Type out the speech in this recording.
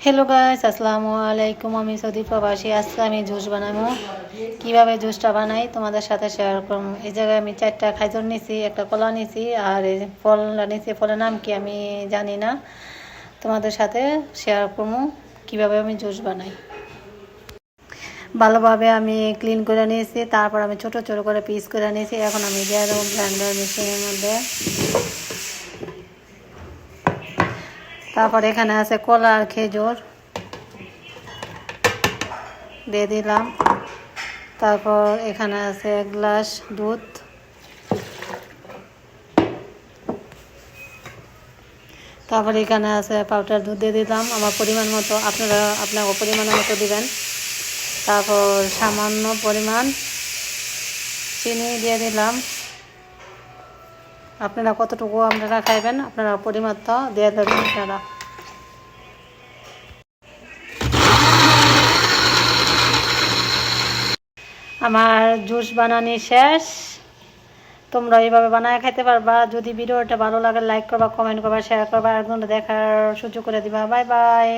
Hello guys, আসসালামু আলাইকুম। আমি সৌদি প্রবাসী। আজকে আমি জুস বানাবো। কিভাবে জুসটা বানাই তোমাদের সাথে শেয়ার করবো। এই জায়গায় আমি 4টা খাইজর নিছি, একটা কলা নিছি, আর এই ফলটা নিছি। ফলের নাম কি আমি জানি না, তোমাদের সাথে শেয়ার করবো কিভাবে আমি জুস বানাই। ভালোভাবে আমি ক্লিন করে নিয়েছি, তারপর আমি ছোট ছোট করে পিস করে নিয়েছি। এখন আমি দিয়ে দেবো ব্লেন্ডার মেশিনের মধ্যে। তারপর এখানে আছে কলা আর খেজুর দিয়ে দিলাম। তারপর এখানে আছে 1 গ্লাস দুধ। তারপর এখানে আছে পাউডার দুধ দিয়ে দিলাম আমার পরিমাণ মতো, আপনারা আপনার পরিমাণ মতো দিবেন। তারপর সামান্য পরিমাণ চিনি দিয়ে দিলাম। আপনারা কতটুকু আপনারা খাইবেন আপনারা পরিমাণ তো দিয়ে দেবেন আপনারা। আমার জুস বানানি শেষ। তোমরা এইভাবে বানায় খাইতে পারবা। যদি ভিডিওটা ভালো লাগে লাইক করবা, কমেন্ট করবা, শেয়ার করবা, একজনটা দেখার সুযোগ করে দিবা। Bye bye.